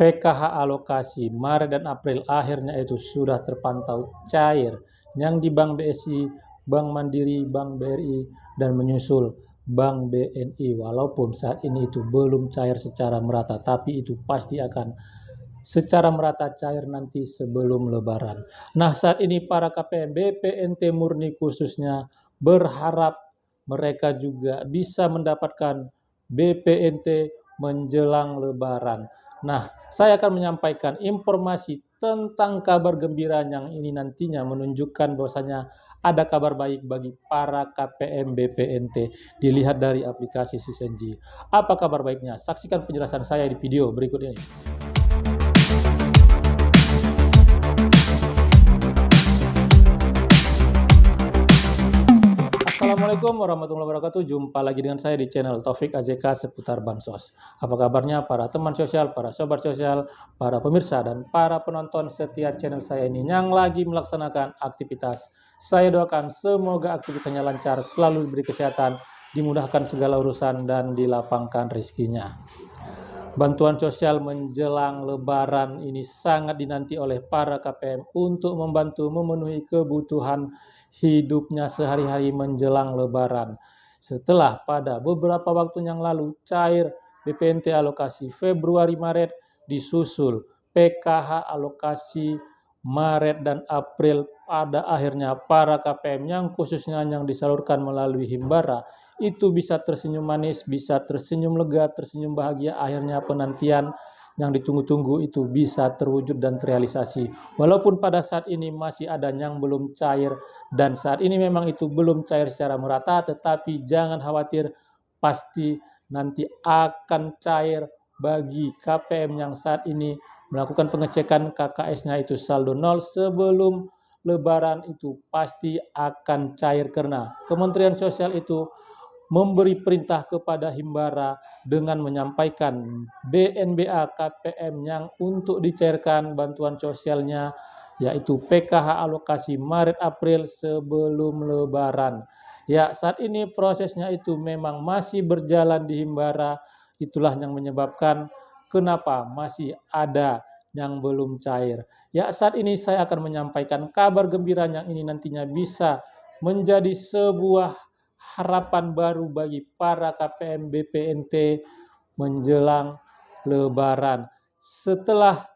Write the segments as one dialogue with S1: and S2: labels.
S1: PKH alokasi Maret dan April akhirnya itu sudah terpantau cair yang di Bank BSI, Bank Mandiri, Bank BRI, dan menyusul Bank BNI. Walaupun saat ini itu belum cair secara merata, tapi itu pasti akan secara merata cair nanti sebelum Lebaran. Nah, saat ini para KPM BPNT murni khususnya berharap mereka juga bisa mendapatkan BPNT menjelang Lebaran. Nah, saya akan menyampaikan informasi tentang kabar gembira yang ini nantinya menunjukkan bahwasanya ada kabar baik bagi para KPM BPNT dilihat dari aplikasi Sisenji. Apa kabar baiknya? Saksikan penjelasan saya di video berikut ini. Assalamualaikum warahmatullahi wabarakatuh. Jumpa lagi dengan saya di channel Taufik AZK seputar Bansos. Apa kabarnya para teman sosial, para sobat sosial, para pemirsa, dan para penonton setia channel saya ini yang lagi melaksanakan aktivitas. Saya doakan semoga aktivitasnya lancar, selalu diberi kesehatan, dimudahkan segala urusan, dan dilapangkan rezekinya. Bantuan sosial menjelang Lebaran ini sangat dinanti oleh para KPM untuk membantu memenuhi kebutuhan hidupnya sehari-hari menjelang Lebaran. Setelah pada beberapa waktu yang lalu cair BPNT alokasi Februari-Maret, disusul PKH alokasi Maret dan April, pada akhirnya para KPM yang khususnya yang disalurkan melalui Himbara itu bisa tersenyum manis, bisa tersenyum lega, tersenyum bahagia. Akhirnya penantian yang ditunggu-tunggu itu bisa terwujud dan terrealisasi. Walaupun pada saat ini masih ada yang belum cair, dan saat ini memang itu belum cair secara merata, tetapi jangan khawatir, pasti nanti akan cair bagi KPM yang saat ini melakukan pengecekan KKS-nya itu saldo nol sebelum Lebaran, itu pasti akan cair karena Kementerian Sosial itu memberi perintah kepada Himbara dengan menyampaikan BNBA KPM yang untuk dicairkan bantuan sosialnya, yaitu PKH alokasi Maret April sebelum Lebaran. Ya, saat ini prosesnya itu memang masih berjalan di Himbara. Itulah yang menyebabkan kenapa masih ada yang belum cair. Ya, saat ini saya akan menyampaikan kabar gembira yang ini nantinya bisa menjadi sebuah harapan baru bagi para KPM BPNT menjelang Lebaran. Setelah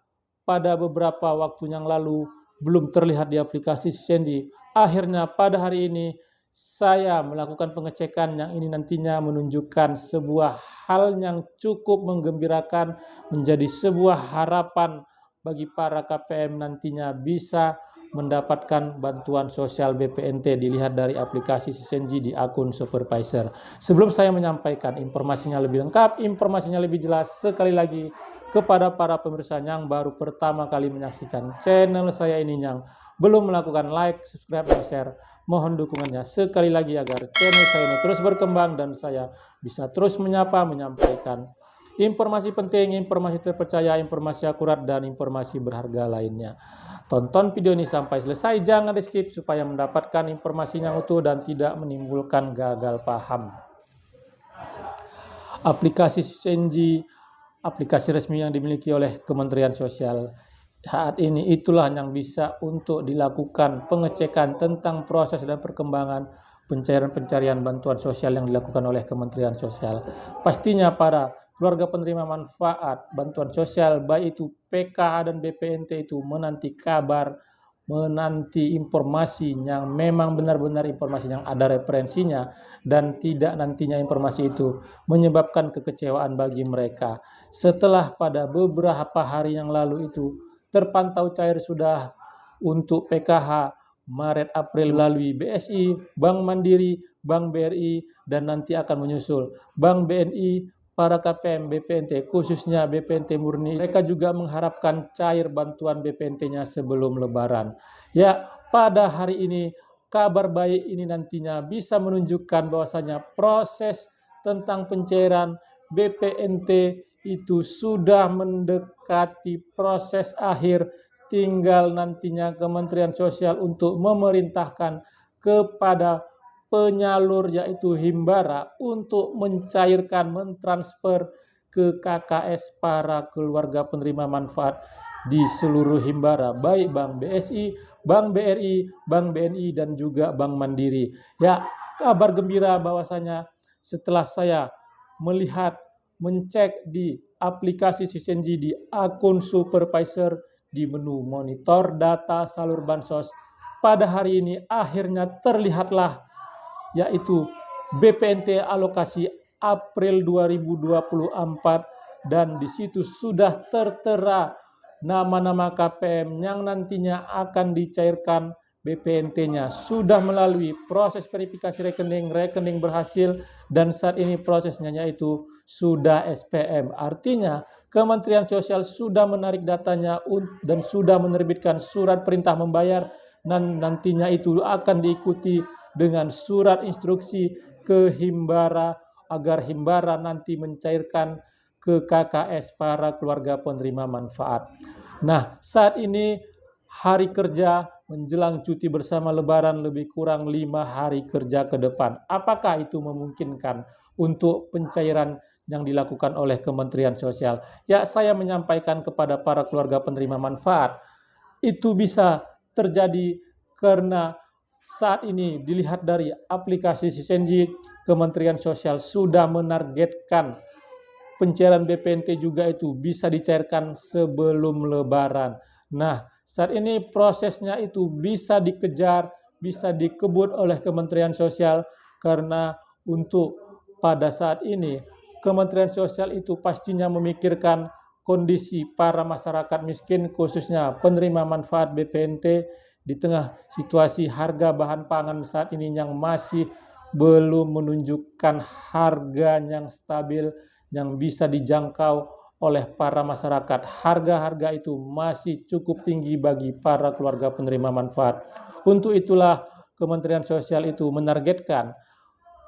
S1: pada beberapa waktu yang lalu belum terlihat di aplikasi Sisenji, akhirnya pada hari ini saya melakukan pengecekan yang ini nantinya menunjukkan sebuah hal yang cukup menggembirakan, menjadi sebuah harapan bagi para KPM nantinya bisa mendapatkan bantuan sosial BPNT dilihat dari aplikasi Sisenji di akun supervisor. Sebelum saya menyampaikan informasinya lebih lengkap, informasinya lebih jelas, sekali lagi kepada para pemirsa yang baru pertama kali menyaksikan channel saya ini yang belum melakukan like, subscribe, dan share, mohon dukungannya sekali lagi agar channel saya ini terus berkembang dan saya bisa terus menyampaikan informasi penting, informasi terpercaya, informasi akurat, dan informasi berharga lainnya. Tonton video ini sampai selesai, jangan di skip supaya mendapatkan informasinya utuh dan tidak menimbulkan gagal paham. Aplikasi Sisenji, aplikasi resmi yang dimiliki oleh Kementerian Sosial saat ini, itulah yang bisa untuk dilakukan pengecekan tentang proses dan perkembangan pencarian bantuan sosial yang dilakukan oleh Kementerian Sosial. Pastinya para keluarga penerima manfaat bantuan sosial, baik itu PKH dan BPNT, itu menanti kabar, menanti informasi yang memang benar-benar informasi yang ada referensinya, dan tidak nantinya informasi itu menyebabkan kekecewaan bagi mereka. Setelah pada beberapa hari yang lalu itu terpantau cair sudah untuk PKH Maret April melalui BSI, Bank Mandiri, Bank BRI, dan nanti akan menyusul Bank BNI. Para KPM BPNT khususnya BPNT murni, mereka juga mengharapkan cair bantuan BPNT-nya sebelum Lebaran. Ya, pada hari ini kabar baik ini nantinya bisa menunjukkan bahwasanya proses tentang pencairan BPNT itu sudah mendekati proses akhir, tinggal nantinya Kementerian Sosial untuk memerintahkan kepada penyalur yaitu Himbara untuk mencairkan, mentransfer ke KKS para keluarga penerima manfaat di seluruh Himbara, baik Bank BSI, Bank BRI, Bank BNI, dan juga Bank Mandiri. Ya, kabar gembira bahwasanya setelah saya melihat, mengecek di aplikasi Sisenji di akun supervisor di menu monitor data salur bansos, pada hari ini akhirnya terlihatlah yaitu BPNT alokasi April 2024, dan di situ sudah tertera nama-nama KPM yang nantinya akan dicairkan BPNT-nya sudah melalui proses verifikasi rekening berhasil, dan saat ini prosesnya yaitu sudah SPM. Artinya Kementerian Sosial sudah menarik datanya dan sudah menerbitkan surat perintah membayar, dan nantinya itu akan diikuti dengan surat instruksi ke Himbara agar Himbara nanti mencairkan ke KKS para keluarga penerima manfaat. Nah, saat ini hari kerja menjelang cuti bersama Lebaran lebih kurang 5 hari kerja ke depan. Apakah itu memungkinkan untuk pencairan yang dilakukan oleh Kementerian Sosial? Ya, saya menyampaikan kepada para keluarga penerima manfaat, itu bisa terjadi karena saat ini dilihat dari aplikasi Sisenji, Kementerian Sosial sudah menargetkan pencairan BPNT juga itu bisa dicairkan sebelum Lebaran. Nah, saat ini prosesnya itu bisa dikejar, bisa dikebut oleh Kementerian Sosial, karena untuk pada saat ini Kementerian Sosial itu pastinya memikirkan kondisi para masyarakat miskin, khususnya penerima manfaat BPNT di tengah situasi harga bahan pangan saat ini yang masih belum menunjukkan harga yang stabil, yang bisa dijangkau oleh para masyarakat. Harga-harga itu masih cukup tinggi bagi para keluarga penerima manfaat. Untuk itulah Kementerian Sosial itu menargetkan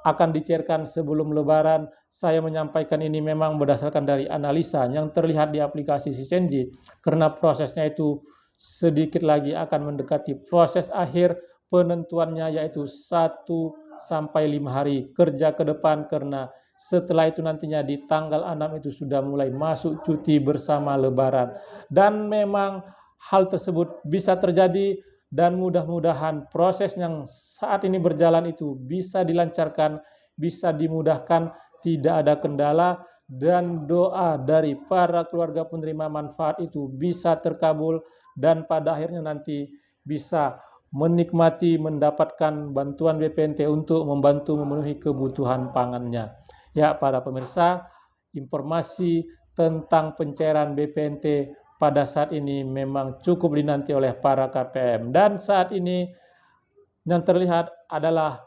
S1: akan dicairkan sebelum Lebaran. Saya menyampaikan ini memang berdasarkan dari analisa yang terlihat di aplikasi Sisenji, karena prosesnya itu sedikit lagi akan mendekati proses akhir penentuannya, yaitu 1 sampai 5 hari kerja ke depan, karena setelah itu nantinya di tanggal 6 itu sudah mulai masuk cuti bersama Lebaran. Dan memang hal tersebut bisa terjadi, dan mudah-mudahan proses yang saat ini berjalan itu bisa dilancarkan, bisa dimudahkan, tidak ada kendala, dan doa dari para keluarga penerima manfaat itu bisa terkabul, dan pada akhirnya nanti bisa menikmati mendapatkan bantuan BPNT untuk membantu memenuhi kebutuhan pangannya. Ya, para pemirsa, informasi tentang pencairan BPNT pada saat ini memang cukup dinanti oleh para KPM, dan saat ini yang terlihat adalah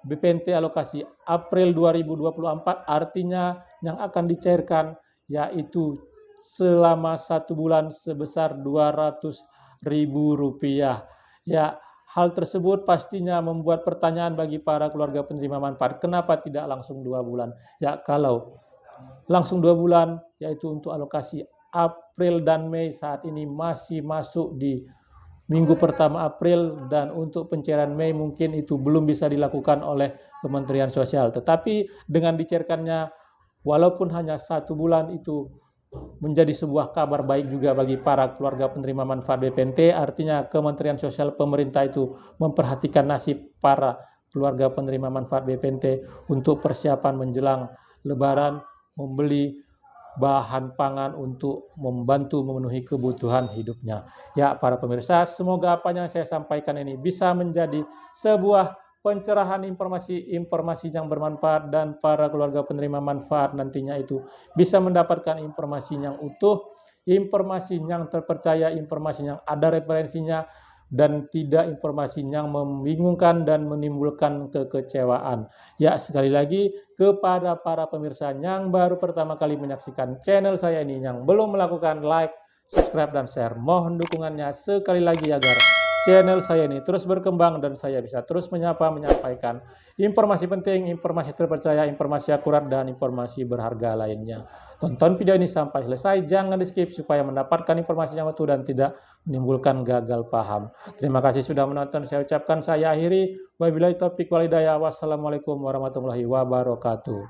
S1: BPNT alokasi April 2024, artinya yang akan dicairkan yaitu selama 1 bulan sebesar Rp200.000. Ya, hal tersebut pastinya membuat pertanyaan bagi para keluarga penerima manfaat, kenapa tidak langsung 2 bulan? Ya, kalau langsung 2 bulan, yaitu untuk alokasi April dan Mei saat ini masih masuk di minggu pertama April, dan untuk pencairan Mei mungkin itu belum bisa dilakukan oleh Kementerian Sosial. Tetapi dengan dicairkannya walaupun hanya 1 bulan itu menjadi sebuah kabar baik juga bagi para keluarga penerima manfaat BPNT. Artinya Kementerian Sosial pemerintah itu memperhatikan nasib para keluarga penerima manfaat BPNT untuk persiapan menjelang Lebaran, membeli bahan pangan untuk membantu memenuhi kebutuhan hidupnya. Ya, para pemirsa, semoga apa yang saya sampaikan ini bisa menjadi sebuah pencerahan informasi yang bermanfaat, dan para keluarga penerima manfaat nantinya itu bisa mendapatkan informasi yang utuh, informasi yang terpercaya, informasi yang ada referensinya, dan tidak informasi yang membingungkan dan menimbulkan kekecewaan. Ya, sekali lagi kepada para pemirsa yang baru pertama kali menyaksikan channel saya ini, yang belum melakukan like, subscribe, dan share, mohon dukungannya sekali lagi agar channel saya ini terus berkembang dan saya bisa terus menyampaikan informasi penting, informasi terpercaya, informasi akurat, dan informasi berharga lainnya. Tonton video ini sampai selesai, jangan di skip supaya mendapatkan informasi yang utuh dan tidak menimbulkan gagal paham. Terima kasih sudah menonton, saya ucapkan, saya akhiri. Wabillahi taufiq wal hidayah. Wassalamualaikum warahmatullahi wabarakatuh.